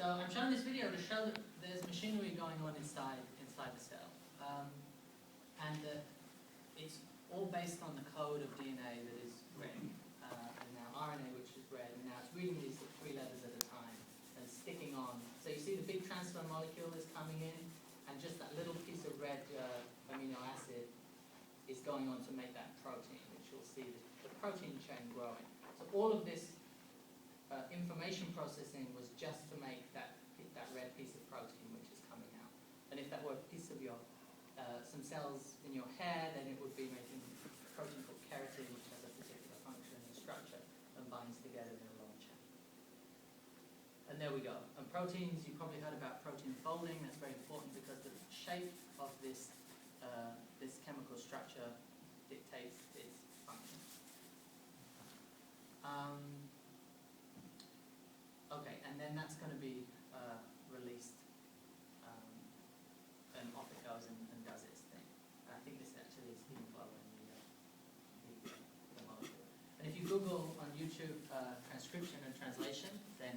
So I'm showing this video to show that there's machinery going on inside the cell. It's all based on the code of DNA that is red, and now RNA which is red, and now it's reading these 3 letters at a time and sticking on. So you see the big transfer molecule is coming in, and just that little piece of red amino acid is going on to make that protein, which you'll see the protein chain growing. So all of this information processing was just to make that red piece of protein which is coming out. And if that were a piece of your some cells in your hair, then it would be making a protein called keratin, which has a particular function and structure and binds together in a long chain. And there we go. And proteins, you probably heard about protein folding. That's very important because the shape of this this chemical structure dictates its function. Okay, and then that's going to be released, and off it goes and does its thing. I think this actually is hemoglobin, the molecule. And if you Google on YouTube transcription and translation, then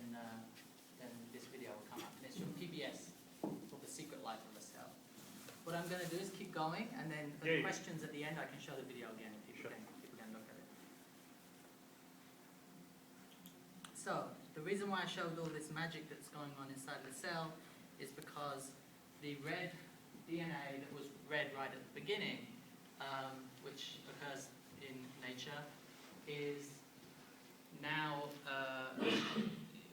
this video will come up. And it's from PBS, called The Secret Life of a Cell. What I'm going to do is keep going, and then for the questions at the end, I can show the video again if people can look at it. So, the reason why I showed all this magic that's going on inside the cell is because the red DNA that was red right at the beginning, which occurs in nature, is now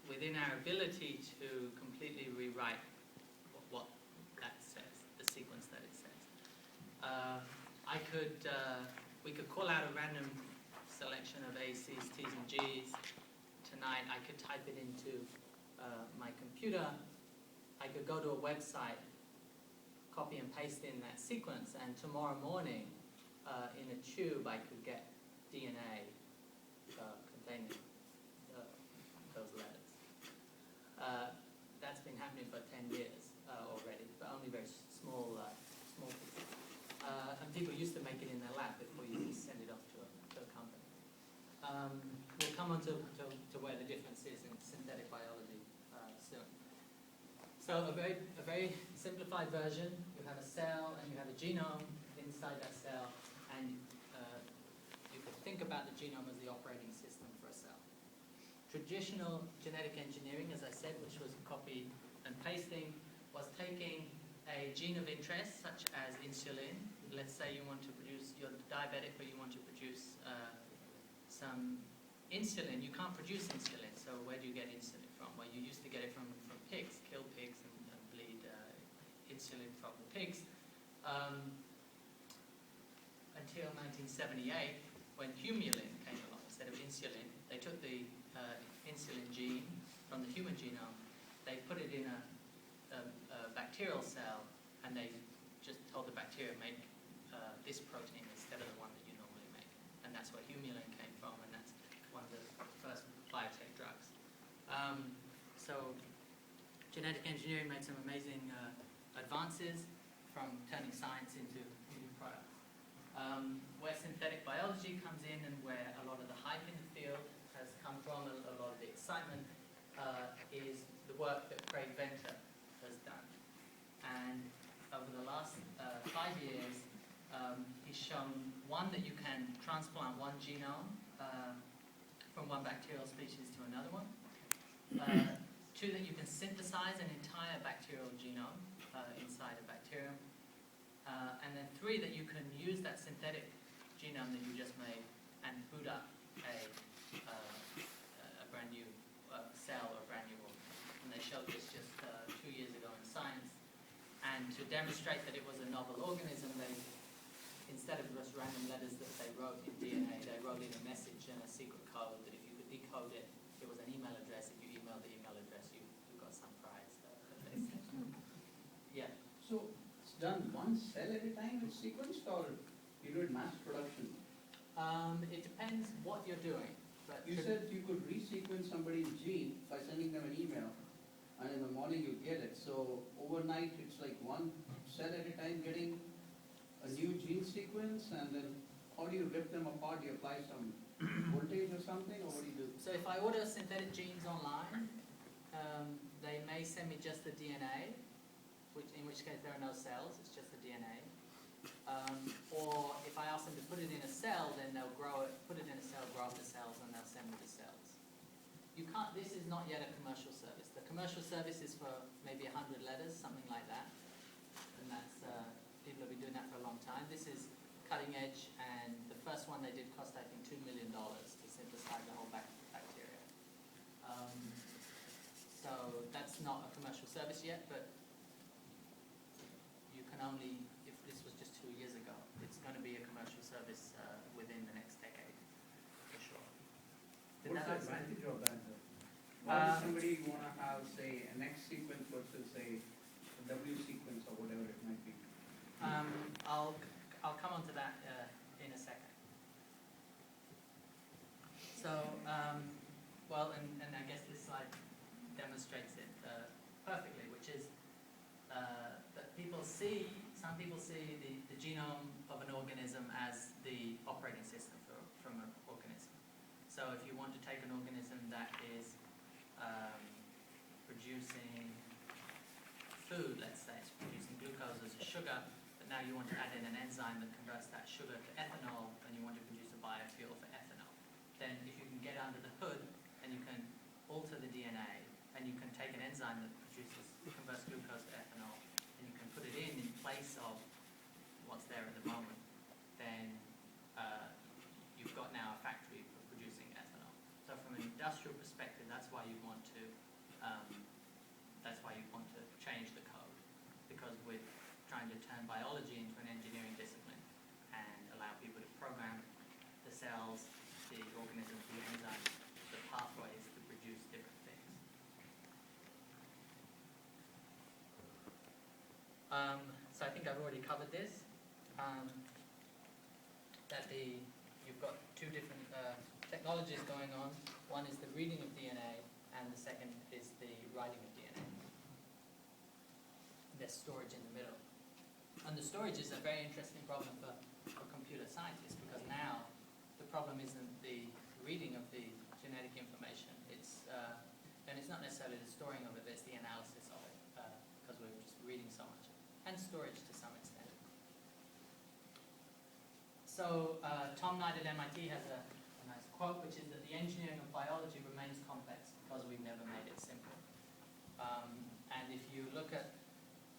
within our ability to completely rewrite what that says, the sequence that it says. We could call out a random selection of A's, C's, T's, and G's. Tonight, I could type it into my computer. I could go to a website, copy and paste in that sequence, and tomorrow morning, in a tube, I could get DNA containing those letters. That's been happening for 10 years already, but only very small pieces. And people used to make it in their lab before you send it off to a company. We'll come on to where the difference is in synthetic biology soon. So a very simplified version. You have a cell and you have a genome inside that cell, and you could think about the genome as the operating system for a cell. Traditional genetic engineering, as I said, which was copy and pasting, was taking a gene of interest, such as insulin. Let's say you want to produce, you're diabetic, but you want to produce some insulin. You can't produce insulin, so where do you get insulin from? Well, you used to get it from pigs, kill pigs and bleed insulin from the pigs. Until 1978, when Humulin came along instead of insulin, they took the insulin gene from the human genome, they put it in a bacterial cell, and they just told the bacteria make this protein instead of the one that you normally make. And that's where Humulin came from, and that's one of the first biotech drugs. So genetic engineering made some amazing advances from turning science into products. Where synthetic biology comes in, and where a lot of the hype in the field has come from, a lot of the excitement, is the work that Craig Venter has done. And over the last 5 years, he's shown, one, that you can transplant one genome from one bacterial species to another one. 2, that you can synthesize an entire bacterial genome inside a bacterium. And then 3, that you can use that synthetic genome that you just made and boot up a brand new cell or a brand new organism. And they showed this just 2 years ago in Science. And to demonstrate that it was a novel organism, they, instead of just random letters that they wrote in DNA, they wrote in a message and a secret code that if you could decode it, it was an email address. If you emailed the email address, you got some prize. Yeah. So it's done one cell at a time with sequenced, or you do it mass production? It depends what you're doing. But you said you could resequence somebody's gene by sending them an email, and in the morning you get it. So overnight it's like one cell at a time getting a new gene sequence, and then how do you rip them apart? Do you apply some voltage or something, or what do you do? So if I order synthetic genes online, they may send me just the DNA, in which case there are no cells, it's just the DNA. Or if I ask them to put it in a cell, then they'll grow it, put it in a cell, grow up the cells, and they'll send me the cells. You can't, this is not yet a commercial service. The commercial service is for maybe 100 letters, something like that. And that's, people have been doing that for a long time. This is cutting edge, and the first one they did cost, I think, $2 million to synthesize the whole bacteria. So that's not a commercial service yet, but you can only, if this was just 2 years ago, it's going to be a commercial service within the next decade, for sure. Did What's that the answer? advantage of that, though? Why does somebody want to have, say, an X sequence versus a W sequence or whatever it might be? I'll come on to that in a second. So, well, and I guess this slide demonstrates it perfectly, which is that some people see the genome of an organism as the operating system from an organism. So if you want to take an organism that is producing food, let's say, it's producing glucose as a sugar, but now you want to add in an enzyme that converts that sugar to ethanol, and you want to produce a biofuel for ethanol. Then if you can get under the hood and you can alter the DNA, and you can take an enzyme that converts glucose to ethanol, and you can put it in place of what's there at the moment, then you've got now a factory for producing ethanol. So from an industrial perspective, that's why you want to change the code, because we're trying to turn biology into an engineering discipline and allow people to program the cells, the organisms, the enzymes, the pathways to produce different things. So I think I've already covered this. You've got two different technologies going on. One is the reading of DNA, and the second is the writing of DNA. There's storage in the middle. And the storage is a very interesting problem for computer scientists, because now the problem isn't the reading of the genetic information. And it's not necessarily the storing of it, it's the analysis of it, because we're just reading so much. And storage to some extent. So Tom Knight at MIT has a nice quote, which is that the engineering of biology remains complex because we've never made it simple. And if you look at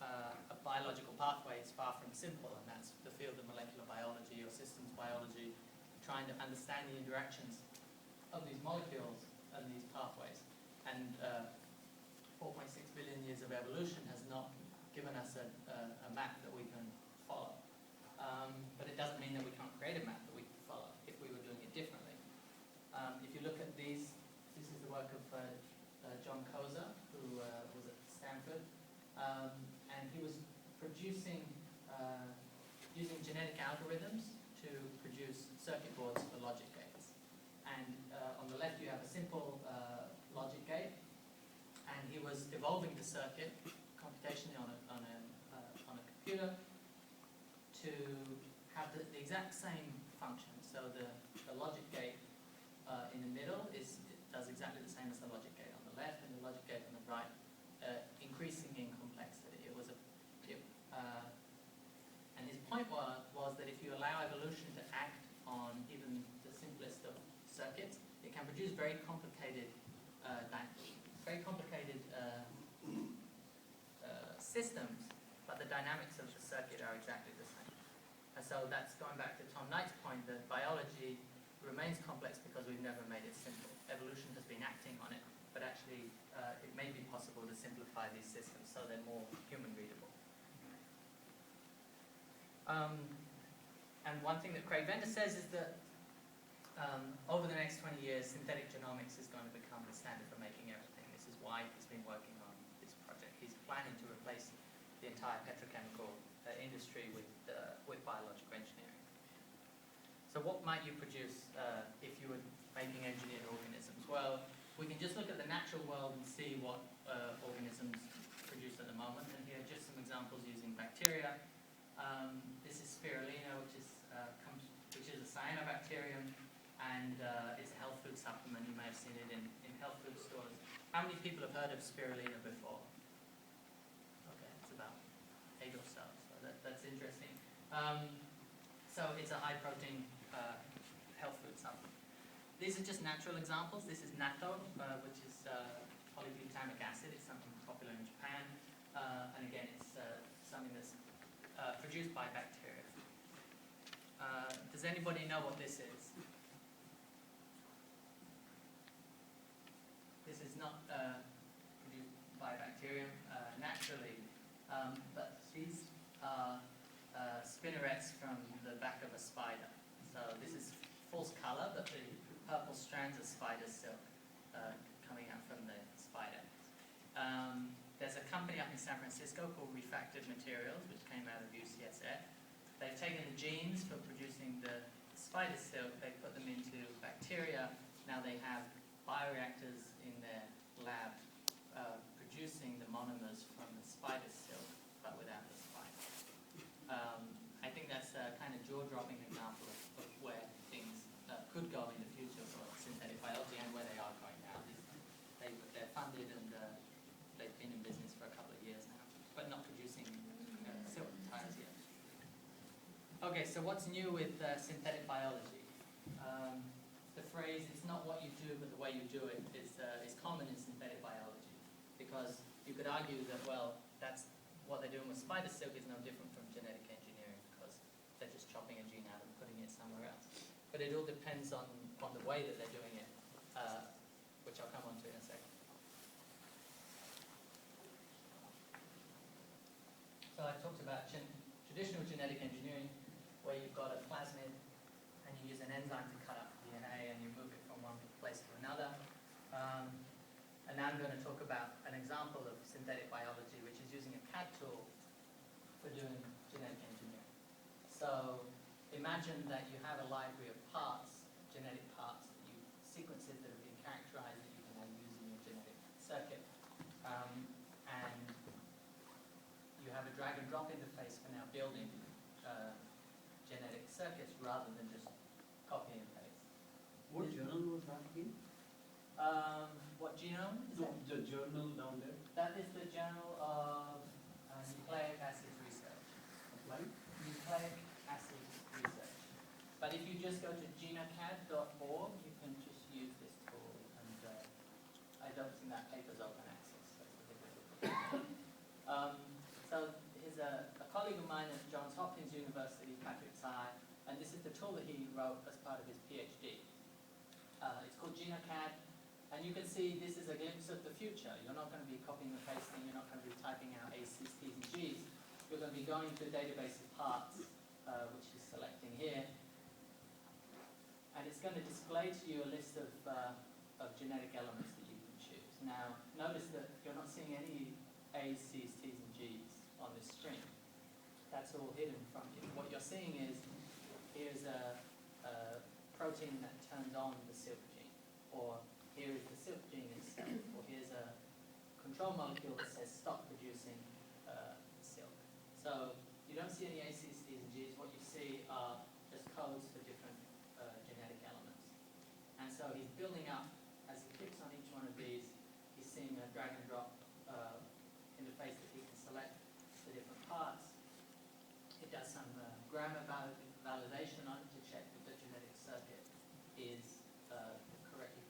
a biological pathway, it's far from simple, and that's the field of molecular biology or systems biology, trying to understand the interactions of these molecules and these pathways. And 4.6 billion years of evolution has not given us a map that we can follow. But it doesn't mean that we can't create a map that we can follow if we were doing it differently. If you look at these, this is the work of John Koza, who was at Stanford. And he was producing, using genetic algorithms to produce circuit boards for logic gates. And on the left you have a simple logic gate, and he was evolving the circuit computationally on a computer to have the exact same function. So the logic gate in the middle does exactly the same as the logic gate on the left, and the logic gate on the right, increasing in complexity. And his point was that if you allow evolution to act on even the simplest of circuits, it can produce very complicated systems, but the dynamics of the circuit are exactly the same. And so that's going back to Tom Knight's point that biology remains complex because we've never made it simple. Evolution has been acting on it, but actually it may be possible to simplify these systems so they're more human readable. And one thing that Craig Venter says is that over the next 20 years, synthetic genomics is going to become the standard for making everything. This is why he's been working on this project. He's planning to replace the entire petrochemical industry with biological engineering. So what might you produce if you were making engineered organisms? Well, we can just look at the natural world and see what organisms produce at the moment. And here are just some examples using bacteria. This is spirulina, which is a cyanobacterium, and it's a health food supplement. You may have seen it in health food stores. How many people have heard of spirulina before? Okay, it's about 8 or so, so that's interesting. So it's a high protein health food supplement. These are just natural examples. This is natto, which is polyglutamic acid. It's something popular in Japan. And again, it's something that's produced by bacteria. Does anybody know what this is? This is not produced by bacterium naturally, but these are spinnerets from the back of a spider. So this is false color, but the purple strands of spider silk coming out from the spider. There's a company up in San Francisco called Refracted Materials, which came out of UCSF. They've taken the genes for producing the spider silk, they put them into bacteria. Now they have bioreactors in their lab producing the monomers from the spider silk, but without the spider. I think that's a kind of jaw-dropping example of where things could go in the future for synthetic biology and where they are going now. They're funded and they've been in business for a couple of years now, but not producing silk tires yet. Okay, so what's new with synthetic biology? The phrase, it's not what you do but the way you do it, is common in synthetic biology. Because you could argue that, well, that's what they're doing with spider silk is no different from genetic engineering because they're just chopping a gene out and putting it somewhere else. But it all depends on the way that they're doing it, which I'll come on to in a second. So I talked about traditional genetic engineering, where you've got a plasmid and you use an enzyme to cut up DNA and you move it from one place to another. And now I'm going to talk about an example of synthetic biology, which is using a CAD tool for doing genetic engineering. So imagine that you have a library of parts, genetic parts, sequences that have been characterized that you can then use in your genetic circuit. And you have a drag and drop interface for now building genetic circuits rather than just copy and paste. What journal was that in? What genome? No, the journal down there. That is the Journal of Nucleic Acids Research. Applied? Nucleic Acids Research. But if you just go to genocad.org, you can just use this tool. And I don't think that paper's open access. So it's a bit difficult. So here's a colleague of mine at Johns Hopkins University, Patrick Tsai, and this is the tool that he wrote as part of his PhD. It's called GenoCAD, and you can see this is a glimpse of the future. You're not going to be copying and pasting, you're not going to be typing out A's, C's, T's, and G's. You're going to be going to a database of parts, which is selecting here, and it's going to display to you a list of genetic elements that you can choose. Now, notice that you're not seeing any A's, C's, T's, and G's on this screen. That's all hidden from you. What you're seeing is, here's a protein that turns on the silk gene, or here is the silk gene itself, or here's a control molecule that says stop producing silk. So you don't see any A's, C's, T's, and G's. What you see are just codes for different genetic elements. And so he's building up, as he clicks on each one of these, he's seeing a drag and drop interface that he can select the different parts. It does some grammar validation on it to check that the genetic circuit is correctly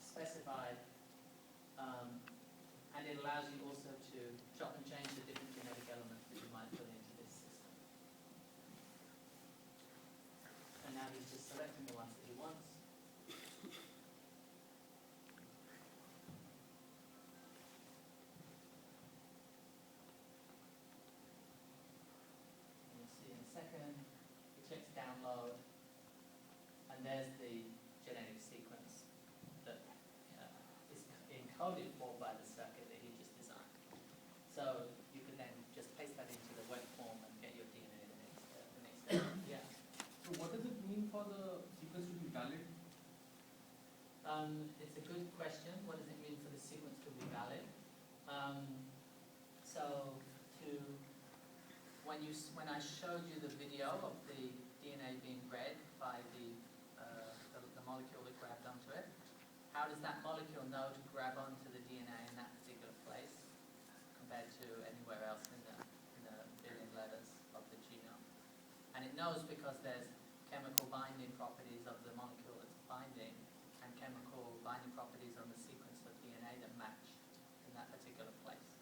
specified. And it allows you also to chop and change the different genetic elements that you might put into this system. And now he's just selecting the ones that he wants. Clicks download, and there's the genetic sequence that is encoded for by the circuit that he just designed. So you can then just paste that into the web form and get your DNA the next day. Yeah. So what does it mean for the sequence to be valid? It's a good question. What does it mean for the sequence to be valid? When I showed you the video of the DNA being read by the molecule that grabbed onto it, how does that molecule know to grab onto the DNA in that particular place compared to anywhere else in the billion letters of the genome? And it knows because there's chemical binding properties of the molecule it's binding and chemical binding properties on the sequence of DNA that match in that particular place.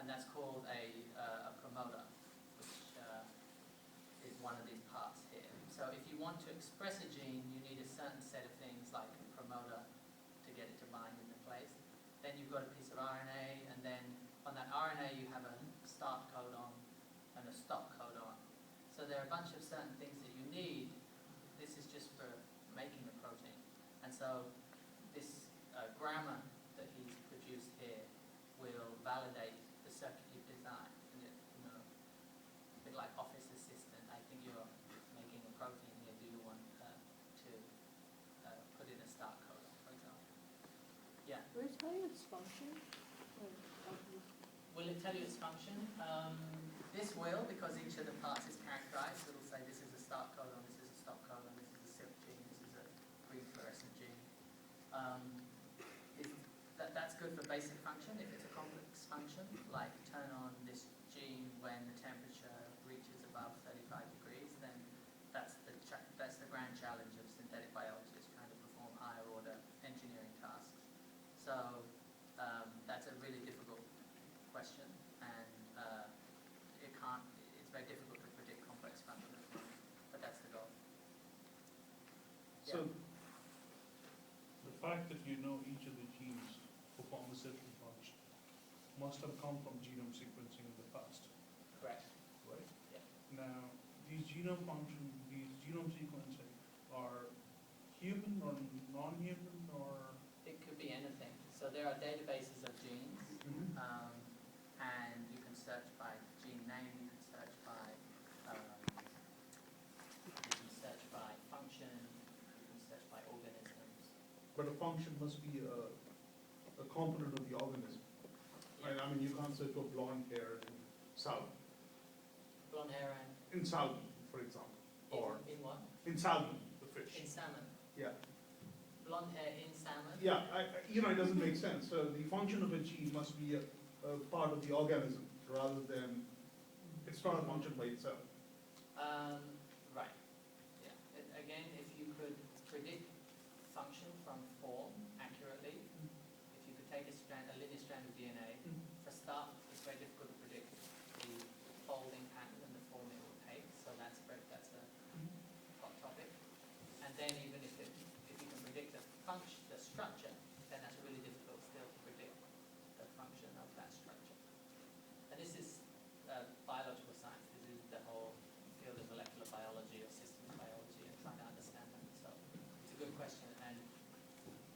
And that's called a promoter, which is one of these parts here. So if you want to express a gene, you need a certain set of things like a promoter to get it to bind in the place. Then you've got a piece of RNA, and then on that RNA you have a start codon and a stop codon. So there are a bunch of certain things that you need. This is just for making the protein. And so this grammar that he's produced here will validate the circuit you've designed. And it, a bit like Office Assistant, I think you're making a protein here. Do you want to put in a start codon, for example? Yeah. Will it tell you its function? Will it tell you its function? This will, because each of the parts is characterized. It'll say this is a start codon, this is a stop codon, this is a silk gene, this is a green fluorescent gene. That's good for basic function. If it's a complex function, like turn on this gene when the temperature reaches above 35 degrees, then that's the grand challenge of synthetic biology, is trying to perform higher order engineering tasks. So that's a really difficult question, and it's very difficult to predict complex function, but that's the goal. So, the fact that you know each of the genes perform a certain function must have come from genome sequencing in the past, Correct. right? Yeah. Now, these genome sequencing are human or non-human or? It could be anything. So there are databases of genes, and you can search by gene name, you can search by function, you can search by organisms. But a function must be a component of the organism. Right? I mean, you can't search for blonde hair in salmon. Blonde hair and In salmon, for example. Or in what? in salmon, the fish. In salmon. Yeah. Blonde hair in salmon. Yeah, it doesn't make sense. So the function of a gene must be a part of the organism rather than, it's not a function by itself. Right. Yeah. Again, if you could predict function from form accurately, if you could take a linear strand of DNA, for a start, it's very difficult to predict the folding pattern and the form it will take. So that's a hot topic. And then even if you can predict the function, the structure, then that's really difficult still to predict the function of that structure. And this is biological science. This is the whole field of molecular biology or systems biology and trying to understand them. So it's a good question, and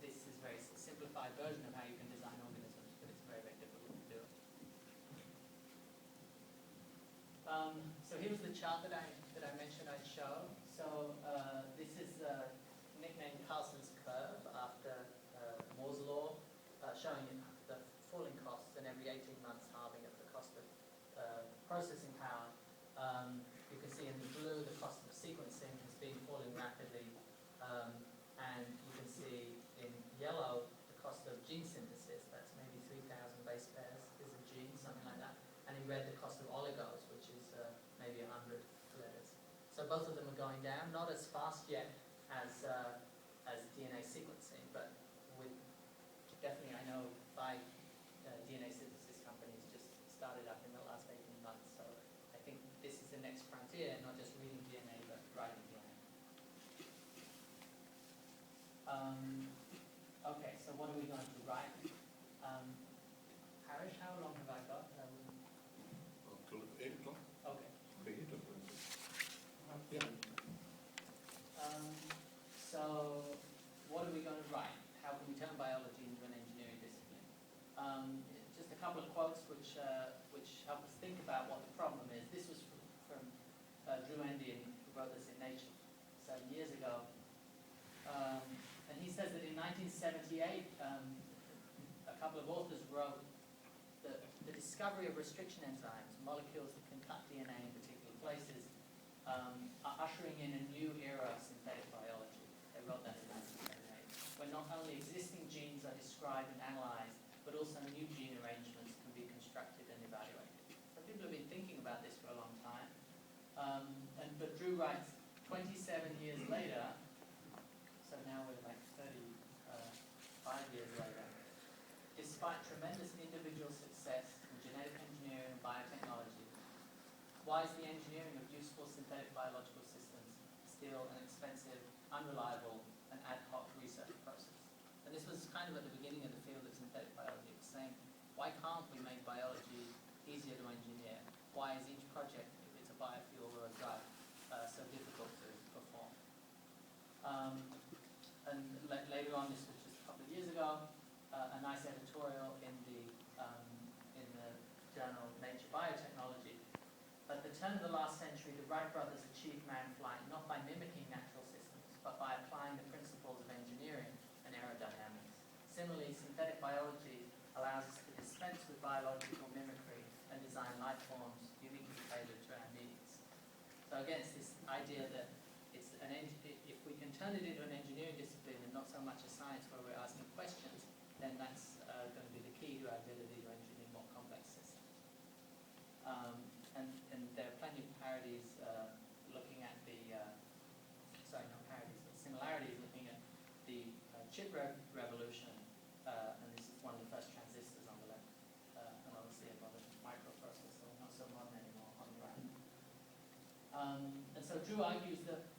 this is a very simplified version of how you can design organisms, but it's very, very difficult to do it. So here's the chart that I mentioned I'd show. So this is nicknamed Carlson's curve after Moore's law, showing the falling costs and every 18 months halving of the cost of processing power. You can see in the blue the cost of sequencing has been falling rapidly, and you can see in yellow the cost of gene synthesis. That's maybe 3,000 base pairs is a gene, something like that. And in red the cost of oligos, which is maybe 100 letters. So both of them are going down, not as fast yet as DNA sequencing, but with definitely, I know 5 DNA synthesis companies just started up in the last 18 months. So I think this is the next frontier, not just reading DNA, but writing DNA. Okay, so what are we going to write? Harish, how long have I got? Till 8 o'clock. Okay. Yeah. So what are we going to write? How can we turn biology into an engineering discipline? Just a couple of quotes which help us think about what the problem is. This was from Drew Endian, who wrote this in Nature 7 years ago. And he says that in 1978, a couple of authors wrote the discovery of restriction enzymes, molecules that can cut DNA in particular places, are ushering in a new era of synthetic biology. They wrote that in 1978. We're not only existing genes are described and analyzed, but also new gene arrangements can be constructed and evaluated. So people have been thinking about this for a long time. But Drew writes, 27 years later, so now we're like 35 years later, despite tremendous individual success in genetic engineering and biotechnology, why is the engineering of useful synthetic biological systems still an expensive, unreliable, and ad hoc research process? And this was kind of at the beginning of the field of synthetic biology. It was saying, why can't we make biology easier to engineer? Why is each project, if it's a biofuel or a drug, so difficult to perform? And later on, this was just a couple of years ago, a nice editorial in the journal Nature Biotechnology. At the turn of the last century, the Wright brothers achieved man flight not by mimicking natural systems, but by applying the principles of engineering and aerodynamics. Similarly, synthetic biology allows us to dispense with biological mimicry and design life forms uniquely tailored to our needs. So again, it's this idea that it's if we can turn it into an engineering discipline and not so much a science where we're asking questions, then that's going to be the key to our ability to engineer more complex systems. And there are plenty of parodies looking at the, sorry, not parodies, but similarities looking at the chip revolution, and this is one of the first transistors on the left, and obviously a modern microprocessor, not so modern anymore, on the right. And so Drew argues that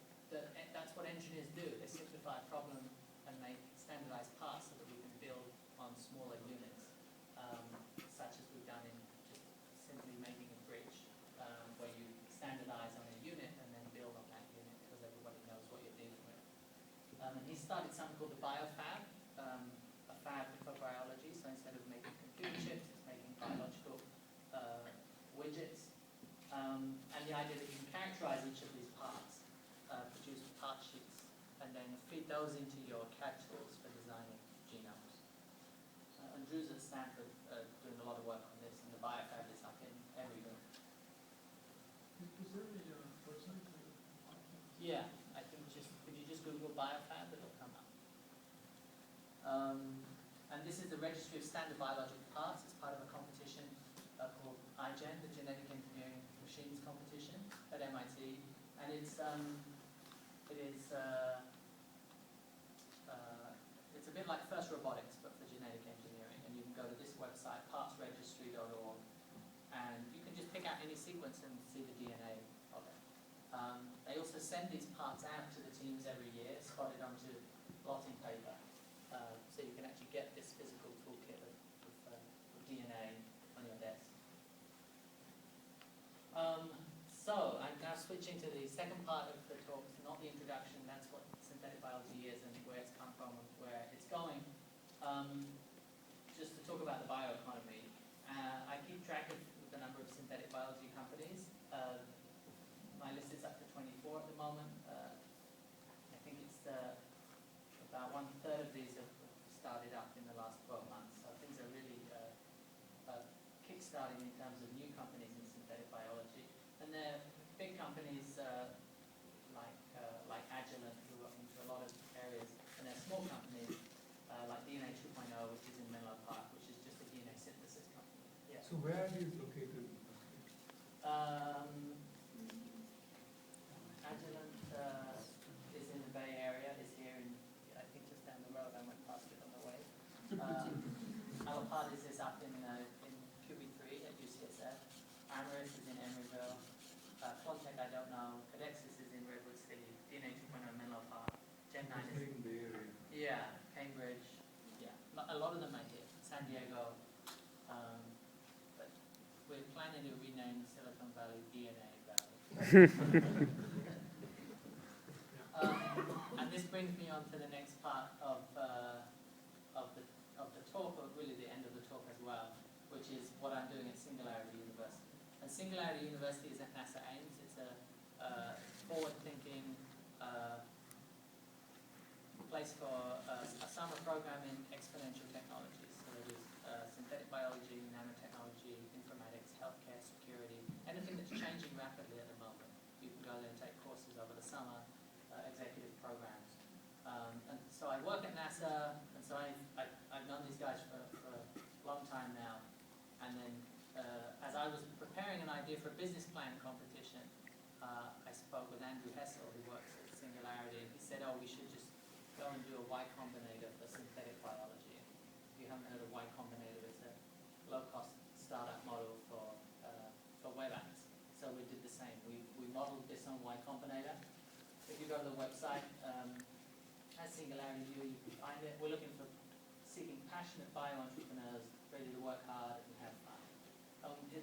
that's what engineers do. They simplify a problem and make standardized parts so that we can build on smaller units, such as we've done in just simply making a bridge, where you standardize on a unit and then build on that unit because everybody knows what you're dealing with. And he started something called the biofab, a fab for biology. So instead of making computer chips, it's making biological widgets. And the idea that you can characterize each of these parts, produce part sheets, and then feed those into your CAD tools for designing genomes. And Drew's at Stanford doing a lot of work on this, and the biofab is up in Emeryville. Is there a website? Yeah, I think if you just Google biofab, it'll come up. And this is the Registry of Standard Biological Parts. It's part of a competition called iGen, the Genetic Engineering Machines Competition at MIT. And it's a bit like FIRST Robotics, but for genetic engineering. And you can go to this website, partsregistry.org, and you can just pick out any sequence and see the DNA of it. They also send these parts out to the teams every year, spotted onto blotting paper, so you can actually get this physical toolkit of DNA on your desk. So I'm now switching to the second part of the talk. It's not the introduction, that's what synthetic biology is and where it's come from and where it's going. Just to talk about the bioeconomy. I keep track of the number of synthetic biology companies. My list is up to 24 at the moment. I think it's about 1/3 of these have started up in the last 12 months. So things are really kick-starting in terms of new companies in synthetic biology. And they're big companies like Agilent, who are into a lot of areas, and they're small companies like DNA 2.0, which is in Menlo Park, which is just a DNA synthesis company. Yeah. So where are these located? Agilent is in the Bay Area, is here in, I think just down the road. I went past it on the way. Alapartis is up in QB3 at UCSF. Amaris is in Emeryville. Quantech, I don't know. Codexis is in Redwood City. DNA 2.0 Menlo Park. Gen9 is in Bay Area. yeah, Cambridge. Yeah, a lot of them are here. San Diego. But we're planning to rename Silicon Valley DNA Valley. And this brings me on to the next part of the talk, or really the end of the talk as well, which is what I'm doing at Singularity University. And Singularity University is at NASA Ames. It's a forward-thinking place for a summer program in exponential technologies. So there's synthetic biology, nanotechnology, informatics, healthcare, security, anything that's changing rapidly at the moment. You can go there and take courses over the summer, executive programs. And so I work at NASA, and so I've known these guys for a long time now. And then as I was preparing an idea for a business plan competition, I spoke with Andrew Hessel, who works at Singularity, and he said, oh, we should just go and do a Y Combinator for synthetic biology. If you haven't heard of Y Combinator, it's a low-cost startup model for web apps. So we did the same. We modeled this on Y Combinator. If you go to the website, at Singularity View, you can find it. We're looking for seeking passionate bio-entrepreneurs ready to work hard and have fun.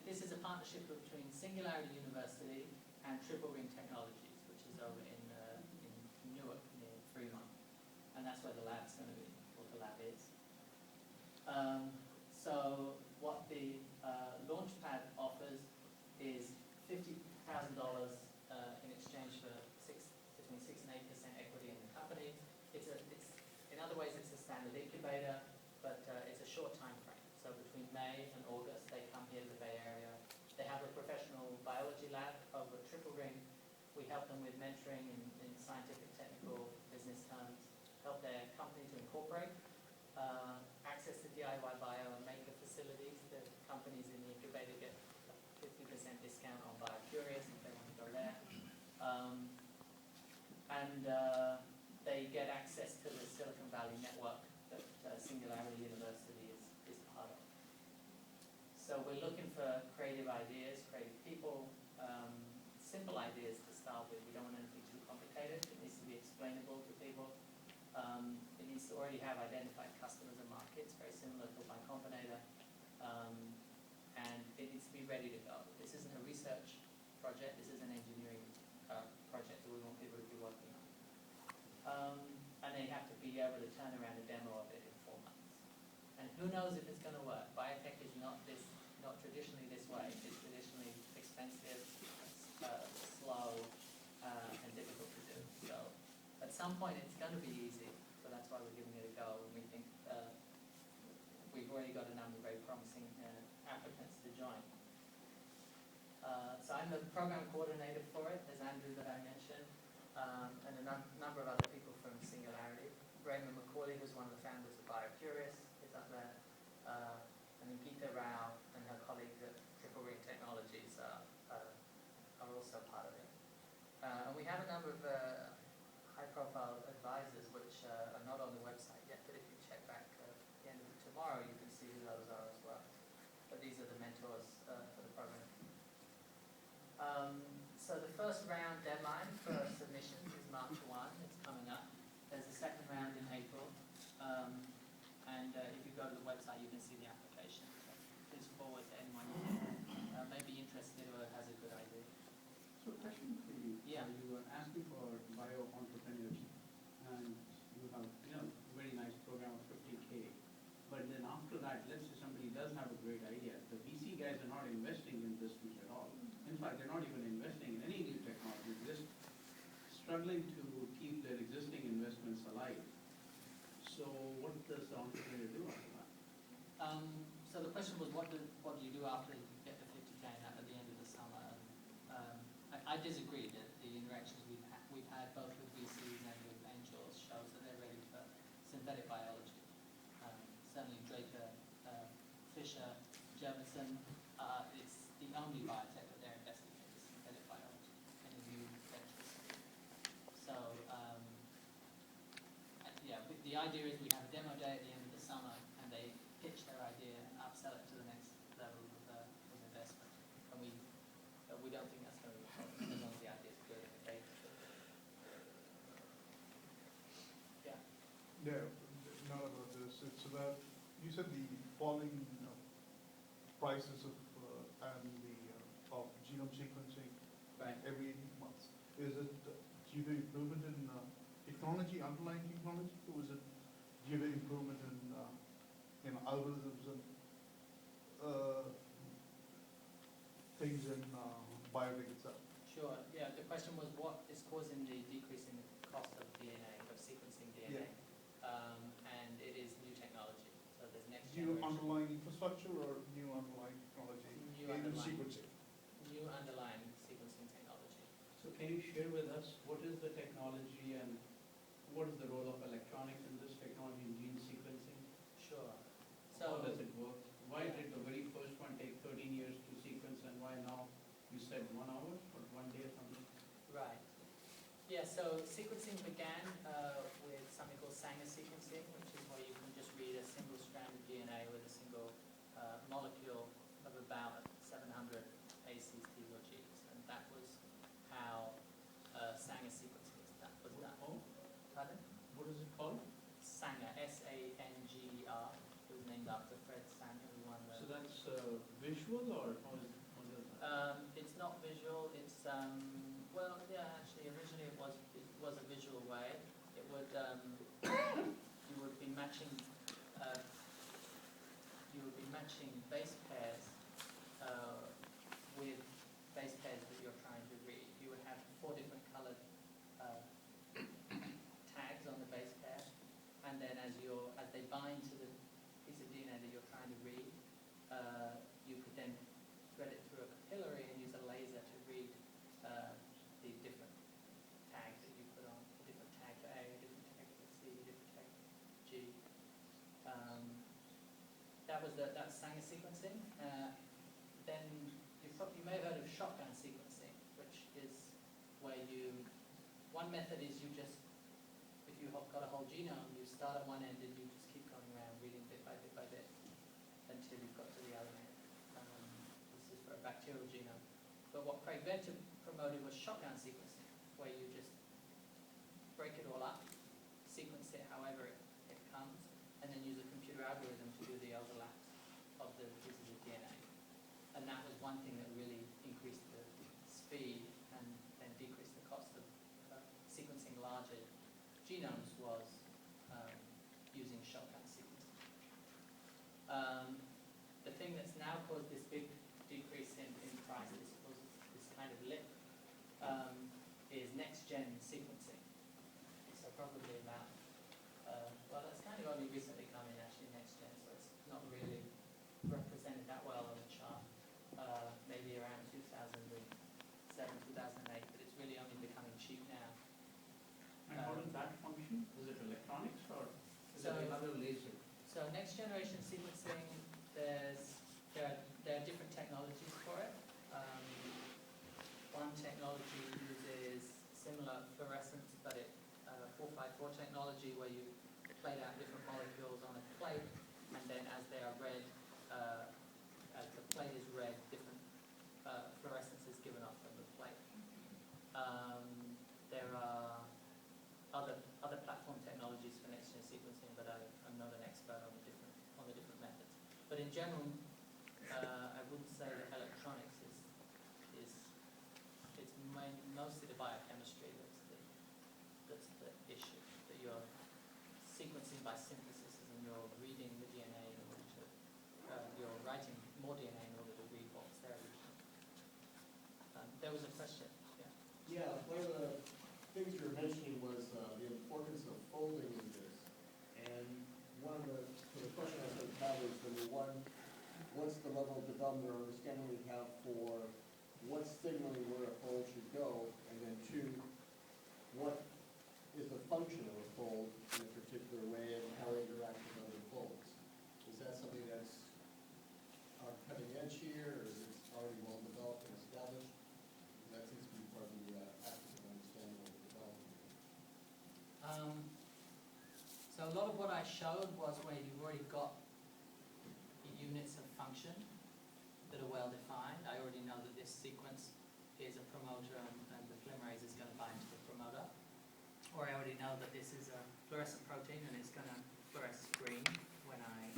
This is a partnership between Singularity University and Triple Ring Technologies, which is over in Newark, near Fremont. And that's where the lab's going to be, what the lab is. So what the Launchpad offers is $50,000 in exchange for between 6 and 8% equity in the company. In other ways, it's a standard incubator, but it's a short time frame. So between May and August, they come here to the Bay Area. They have a professional biology lab over at Triple Ring. We help them with mentoring in scientific, technical, business terms, help their company to incorporate, access to DIY bio and maker facilities. The companies in the incubator get a 50% discount on BioCurious if they want to go there. They get access to the Silicon Valley network that Singularity University is part of. So we're looking for creative ideas, creative people, simple ideas to start with. We don't want anything too complicated. It needs to be explainable to people. It needs to already have identified customers and markets, very similar to Y Combinator. And it needs to be ready to go. This isn't a research project. This is an engineering project that we want people to be working on. And they have to be able to turn around a demo of it in 4 months. And who knows if it's going to work? Biotech is not traditionally this way. It's traditionally expensive, slow, and difficult to do. So at some point it's going to be easy. So that's why we're giving it a go. And we think we've already got a number of very promising applicants to join. So I'm the program coordinator for it. There's Andrew that I mentioned, and a number of other people from Singularity. Raymond McCauley, who's one of the founders of BioCurious, is up there. And then Geeta Rao and her colleagues at Triple Ring Technologies are also part of it. And we have a number of high-profile advisors which are not on the website yet, but if you check back at the end of tomorrow, you can see who those are as well. But these are the mentors for the program. So the first round deadline for submissions is March 1. It's coming up. There's a second round in April. And if you go to the website, you can see the application. So please forward to anyone who may be interested or has a good idea. So question for you. Yeah. You were asking for bio entrepreneurs, and you have very nice program of 50K. But then after that, let's say somebody does have a great idea. The VC guys are not investing in this much at all. In fact, they're not even investing in any new technology. They're just struggling to keep their existing investments alive. So what does the entrepreneur do after that? So the question was, what do you do after you get the 50K at the end of the summer? I disagree that the interactions we've had both with VCs and with angels shows that they're ready for synthetic biology. Certainly Draper, Fisher, Jefferson, it's the only biotech that they're investing in is synthetic biology and in new ventures. So the idea is we have a demo day at the end of the summer and they pitch their idea and upsell it to the next level of investment. And we don't think that's going to be a problem as long as the idea is good and the data is good. Yeah. Yeah, not about this. It's about, you said the falling prices of of genome sequencing every 18 months. Is it due to improvement in technology, underlying technology, or is it due to improvement in algorithms and things in biotech itself? Sure. Yeah. The question was what is causing the decrease in the cost of DNA, of sequencing DNA, and it is new technology. So there's next New generation. underlying infrastructure or new underlying technology in sequencing? New underlying sequencing technology. So can you share with us what is the technology and what is the role of electronics in this technology in gene sequencing? Sure. How So, does it work? Why did the very first one take 13 years to sequence, and why now you said 1 hour or 1 day or something? right. Yeah, so sequencing began with something called Sanger sequencing, which is where you can just read a single strand of DNA with a single molecule of about 700 A's, T's, or G's. And that was how Sanger sequencing was done. Oh, Pardon? what is it called? Sanger, S-A-N-G-E-R. It was named after Fred Sanger, who won the... So that's visual, or how is that? It's not visual. It's well, yeah. Actually, originally it was a visual way. It would you would be matching base pairs with base pairs that you're trying to read. You would have 4 different colored tags on the base pair, and then as they bind to the piece of DNA that you're trying to read, you could then thread it through a capillary and use a laser to read the different tags that you put on, a different tag for A, a different tag for C, a different tag for G. That's Sanger sequencing. Then you may have heard of shotgun sequencing, which is where one method is if you've got a whole genome, you start at one end and you just keep going around reading bit by bit by bit until you've got to the other end. This is for a bacterial genome. But what Craig Venter promoted was shotgun sequencing, where you just break it all up, sequence it however it comes, and then use a computer algorithm to do the overlaps of the pieces of DNA. And that was one thing that really increased the speed and decreased the cost of sequencing larger genomes was using shotgun sequencing. The thing that's now caused this big decrease in prices was this kind of lip is next-gen sequencing. So probably about, well, it's kind of only recently come in actually next-gen, so it's not really represented that well on the chart. Maybe around 2007, 2008, but it's really only becoming cheap now. And how does that function? Is it electronics or is So- it another laser? So next generation sequencing, there are different technologies for it. One technology uses similar fluorescence, but 454 technology, where you plate out different molecules on a plate, and then as they are read, as the plate is read, different fluorescence is given off from the plate. There are other platform technologies for next-gen sequencing, but I'm not an expert on the different methods. But in general, I wouldn't say that electronics is mostly the biochemistry that's the issue. That you're sequencing by synthesis, and you're reading the DNA in order to you're writing more DNA in order to read what's there originally. There was a question. Yeah. Yeah, one of the things you were mentioning was the importance of folding in this. And so the question I think about is, number one, what's the level of development or understanding we have for what's signaling where a fold should go? And then two, what is the function of a fold in a particular way and how it interacts with other folds? Is that something that's cutting edge here, or is it already well developed and established? That seems to be part of the active understanding of the development. So a lot of what I showed was where you've already got the units of function that are well defined. I already know that this sequence is a promoter and the polymerase is going to bind to the promoter. Or I already know that this is a fluorescent protein and it's going to fluoresce green when I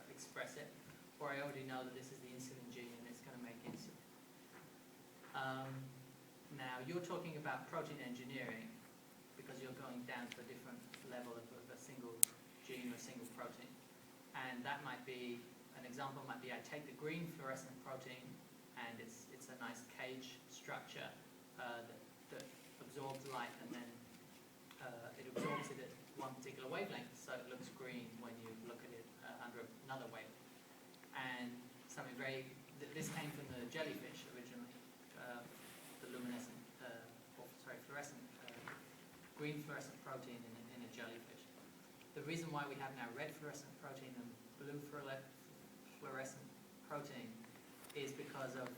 express it. Or I already know that this is the insulin gene and it's going to make insulin. Now you're talking about protein engineering because you're going down to a different level of a single gene or a single protein. And that might be, an example might be I take the green fluorescent protein and it's a nice cage structure that absorbs light, and then it absorbs it at one particular wavelength, so it looks green when you look at it under another wavelength. And something this came from the jellyfish originally, the luminescent, fluorescent, green fluorescent protein in the reason why we have now red fluorescent protein and blue fluorescent protein is because of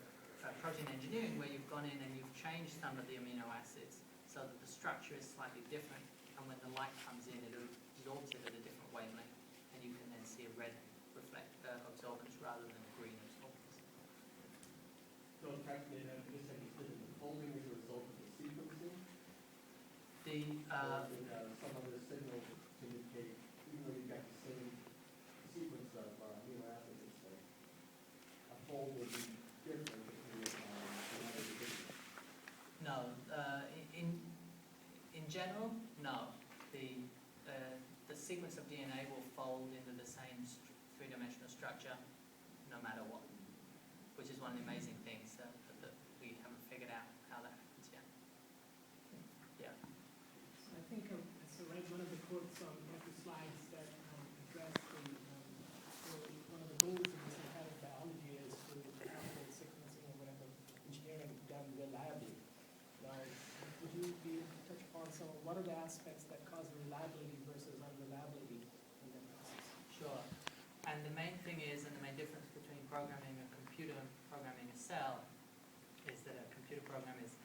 protein engineering, where you've gone in and you've changed some of the amino acids so that the structure is slightly different, and when the light comes in, it absorbs it at a different wavelength, and you can then see a red absorbance rather than a green absorbance. So in fact, they have just like you said, the folding is a result of the sequencing? The Or is it some other signal to indicate, even though you've got the same sequence of amino acids, it's like a fold would be different if you were genetically different? no, in general, no. The sequence of DNA will fold into the same three-dimensional structure no matter what, which is one of the amazing things that we haven't figured out how that happens yet. Yeah. So I think I read one of the quotes on one of the slides that addressed one of the goals of this entire biology is to calculate sequencing or whatever engineering done reliably. Now, would you be able to touch upon what are the aspects that cause reliability versus unreliability in that process? Sure. And the main thing is, and the main difference between programming a computer and programming a cell is that a computer program is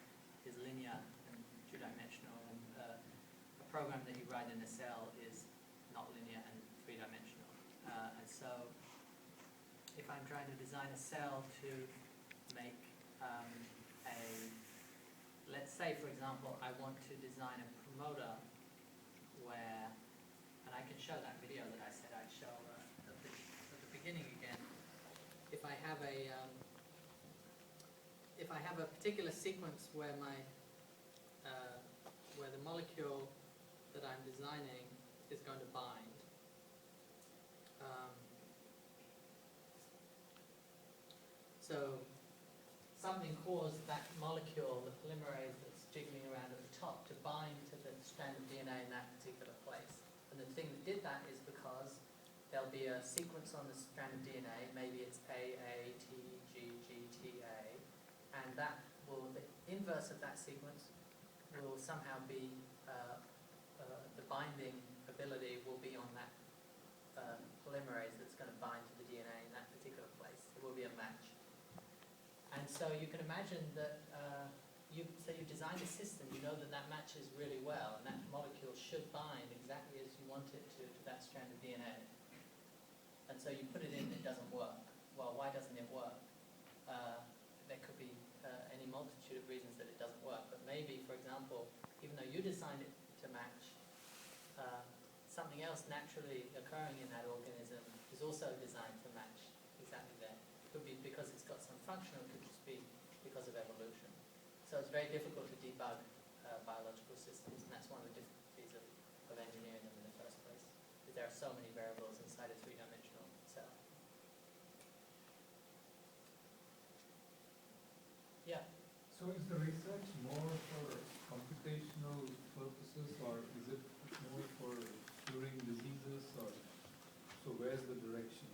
linear and two-dimensional, and a program that you write in a cell is not linear and three-dimensional. And so if I'm trying to design a cell to make let's say, for example, I want to design a promoter where, and I can show that video that I said I'd show at the beginning again. If I have a particular sequence where where the molecule that I'm designing is going to bind, so something caused that molecule, the polymerase that's jiggling around at the top, to bind to the strand of DNA in that particular place. And the thing that did that is because there'll be a sequence on the strand of DNA, maybe it's A, T, G, T, A, and the inverse of that sequence will somehow be, the binding ability will be on that polymerase that's going to bind to the DNA in that particular place. It will be a match. And so you can imagine that you've designed a system, you know that matches really well, and that molecule should bind exactly as you want it to that strand of DNA. And so you put it in, it doesn't work. Well, why doesn't it work? There could be any multitude of reasons that it doesn't work, but maybe, for example, even though you designed it to match, something else naturally occurring in that organism is also designed to match exactly there. It could be because it's got some function, or it could just be because of evolution. So it's very difficult to debug biological systems, and that's one of the difficulties of engineering them in the first place, because there are so many variables inside a three-dimensional cell. Yeah? So is the research more for computational purposes, or is it more for curing diseases, or so where's the direction?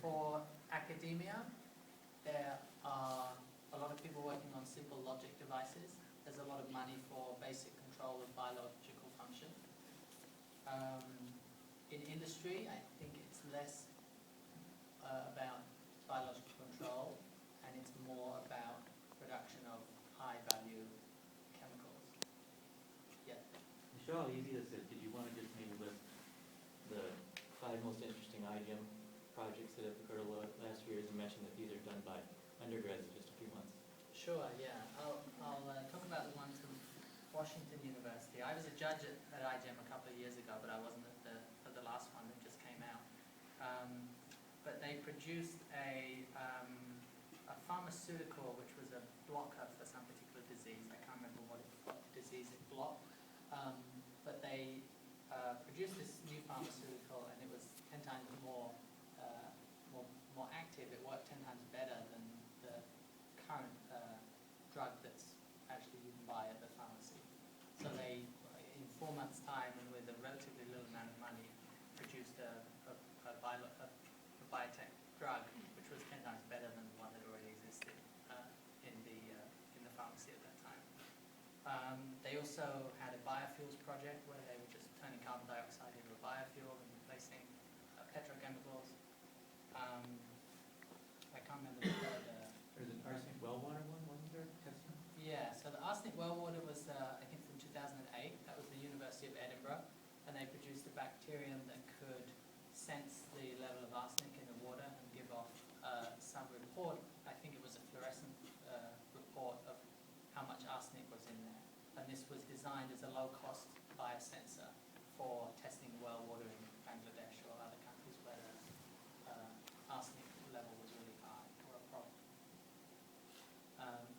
For academia, there are a lot of people working on simple logic devices. There's a lot of money for basic control of biological function. In industry, I think it's less about biological control, and it's more about production of high-value chemicals. Yeah. Michelle, how easy is it? Did you want to just maybe list the 5 most interesting IGEM projects that have occurred over the last few years, and mention that these are done by undergrads in just a few months? Sure, yeah. I'll talk about the ones from Washington University. I was a judge at IGEM a couple of years ago, but I wasn't at the last one that just came out. But they produced a pharmaceutical which was a blocker for some particular disease. I can't remember what disease it blocked. But they produced this new pharmaceutical, and it was 10 times more active. It worked 10 times better than the current drug that's actually you can buy at the pharmacy. So they, in 4 months' time and with a relatively little amount of money, produced a biotech drug which was 10 times better than the one that already existed in the pharmacy at that time. They also had a biofuels project where they were just turning carbon dioxide bacterium that could sense the level of arsenic in the water and give off some report. I think it was a fluorescent report of how much arsenic was in there. And this was designed as a low-cost biosensor for testing well water in Bangladesh or other countries where the arsenic level was really high or a problem.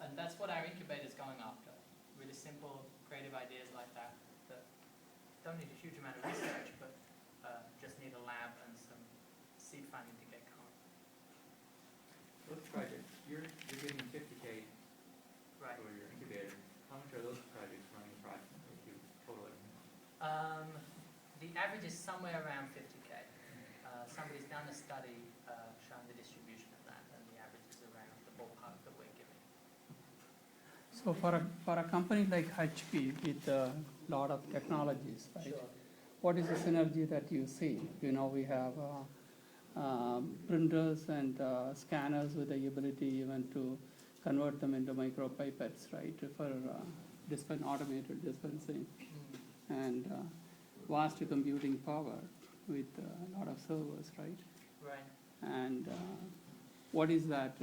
And that's what our incubator is going after. Really simple, creative ideas like that that don't need a huge amount of research, but just need a lab and some seed funding to get going. Those projects, you're getting 50K Right. for your incubator. How much are those projects running approximately to total everything? The average is somewhere around 50K. Somebody's done a study showing the distribution of that, and the average is around the ballpark that we're giving. So for a company like HP with a lot of technologies, right? Sure. What is the synergy that you see? You know, we have printers and scanners with the ability even to convert them into micropipettes, right, for automated dispensing, and vast computing power with a lot of servers, right? Right. And what is that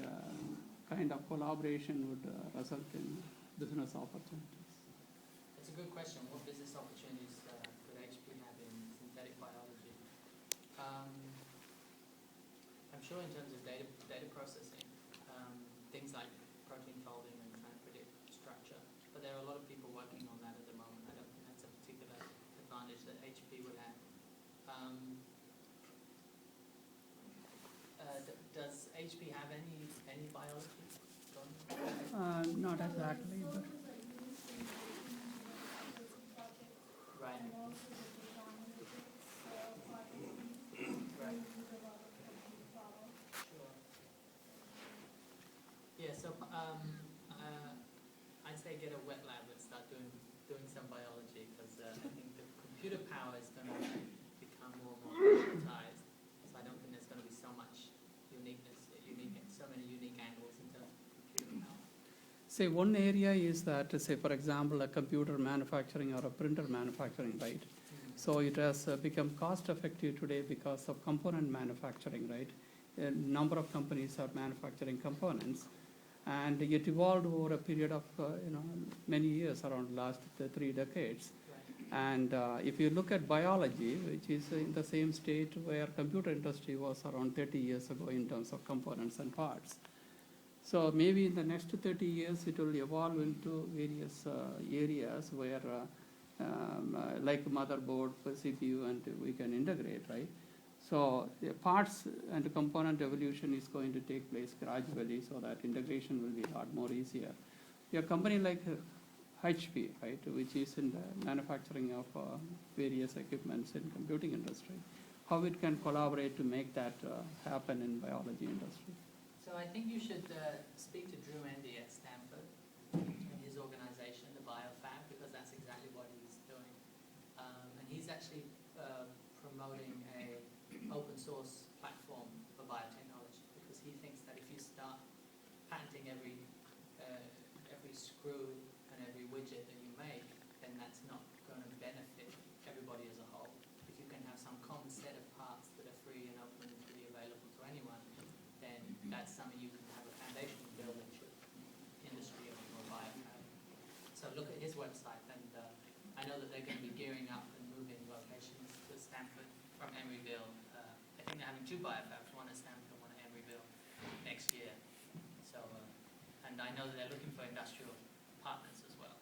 kind of collaboration would result in business opportunities? That's a good question. What business opportunities could HP have in synthetic biology? I'm sure in terms of data processing, things like protein folding and trying to predict structure, but there are a lot of people working on that at the moment. I don't think that's a particular advantage that HP would have. Does HP have any biology going? Not exactly, but Right. Right. Sure. Yeah, so I'd say get a wet lab and start doing some biology, because I think the computer power is going to become more and more digitized. So I don't think there's going to be so much so many unique angles in terms of computer power. say one area is that, say for example, a computer manufacturing or a printer manufacturing, right? So it has become cost effective today because of component manufacturing, right? A number of companies are manufacturing components, and it evolved over a period of many years, around last 3 decades. Right. And if you look at biology, which is in the same state where computer industry was around 30 years ago in terms of components and parts. So maybe in the next 30 years, it will evolve into various areas where, like motherboard, CPU, and we can integrate, right? So the parts and component evolution is going to take place gradually, so that integration will be a lot more easier. A company like HP, right, which is in the manufacturing of various equipments in computing industry, how it can collaborate to make that happen in biology industry? So I think you should speak to Drew Endy at Stanford and his organization, the BioFab, because that's exactly what he's doing. And he's actually promoting a open source platform for biotechnology, because he thinks that if you start patenting every screw and every widget that you make, then that's not going to benefit everybody as a whole. If you can have some common set of parts that are free and open and freely available to anyone, then that's something you can have a foundation to build into industry or biofab. So look at his website, and I know that they're going to be gearing up and moving locations to Stanford from Emeryville. I think they're having 2 biofabs, one at Stanford and one at Emeryville next year. So, and I know that they're looking for industrial partners as well.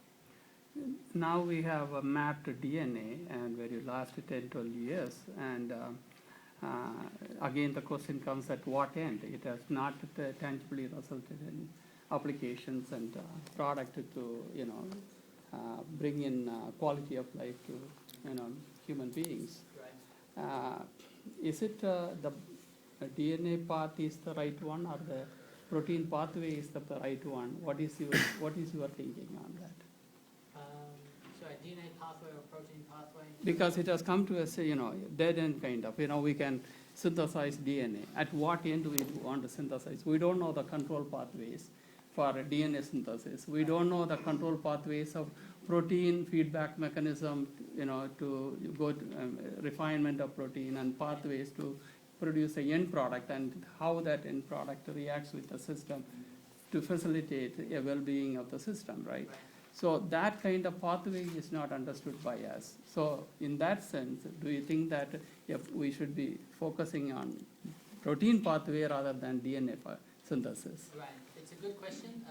Now we have a mapped DNA, and very last 10, 12 years, and again the question comes at what end? It has not tangibly resulted in applications and product to bring in quality of life to human beings. Right. Is it the DNA path is the right one, or the protein pathway is the right one? What is your thinking on that? So a DNA pathway or protein pathway? Because it has come to us, dead end kind of. We can synthesize DNA. At what end do we want to synthesize? We don't know the control pathways for DNA synthesis. We don't know the control pathways protein feedback mechanism, to go to refinement of protein and pathways to produce a end product, and how that end product reacts with the system to facilitate a well-being of the system, right? So that kind of pathway is not understood by us. So in that sense, do you think that if we should be focusing on protein pathway rather than DNA synthesis? Right, it's a good question.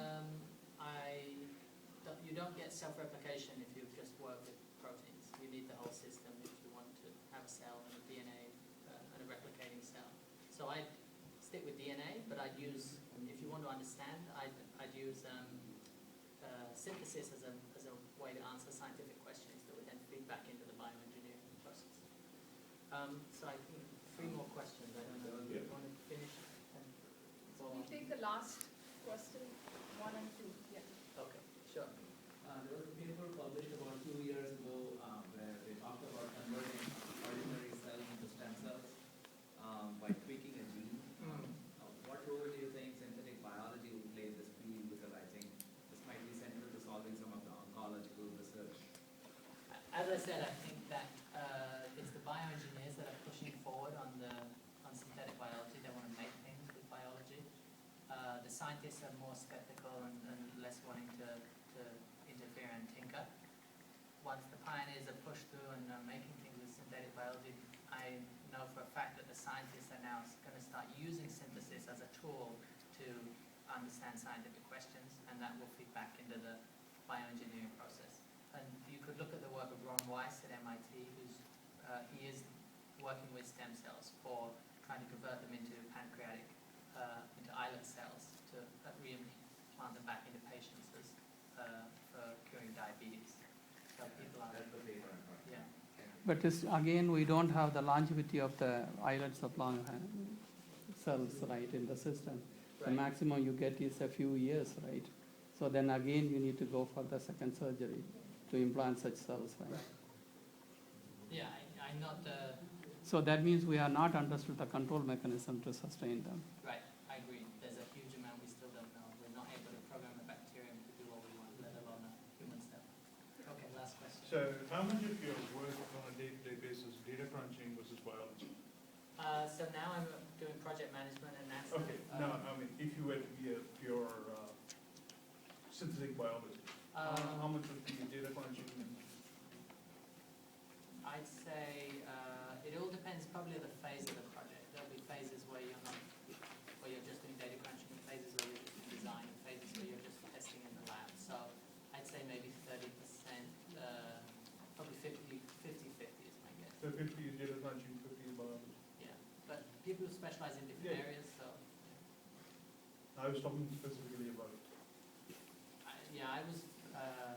You don't get self-replication if you just work with proteins. You need the whole system if you want to have a cell and a DNA and a replicating cell. So I'd stick with DNA, but I'd use, if you want to understand, I'd use synthesis as a way to answer scientific questions that would then feed back into the bioengineering process. So I think 3 more questions. I don't know if you want to finish. So we take the last question, 1 and 2. Yeah. Okay, sure. There was a paper published about 2 years ago where they talked about converting ordinary cells into stem cells by tweaking a gene. What role do you think synthetic biology will play in this field? Because I think this might be central to solving some of the oncological research. As I said, I think that it's the bioengineers that are pushing forward on synthetic biology. They want to make things with biology. The scientists are more skeptical and less wanting to interfere and tinker. Once the pioneers are pushed through and are making things with synthetic biology, I know for a fact that the scientists are now going to start using synthesis as a tool to understand scientific questions, and that will feed back into the bioengineering process. And you could look at the work of Ron Weiss at MIT, he is working with stem cells for trying to convert them into pancreatic, into islet cells to reimplant them back into patients as, for curing diabetes. So people are, That's the paper. yeah. But again, we don't have the longevity of the islets of long cells, right, in the system. The Right. maximum you get is a few years, right? So then again, you need to go for the second surgery to implant such cells, right? Right. Yeah, I'm not, So that means we have not understood the control mechanism to sustain them. right, I agree. There's a huge amount we still don't know. We're not able to program a bacterium to do what we want, let alone a human cell. Okay, last question. So how much of your work on a day-to-day basis, data crunching versus biology? So now I'm doing project management and NASA. Okay, no, I mean, if you were to be a pure synthetic biologist, how much would be data crunching? I'd say it all depends probably on the phase of the project. There'll be phases where you're just doing data crunching, and phases where you're just doing design, and phases where you're just testing in the lab. So I'd say maybe 30%, probably 50-50 is my guess. So 50 is data crunching, 50 is biology. Yeah, but people specialize in different Yeah. areas, so I was talking specifically about I was. I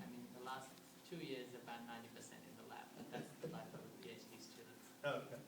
mean, the last 2 years about 90% in the lab, but that's the life of a PhD student. Okay.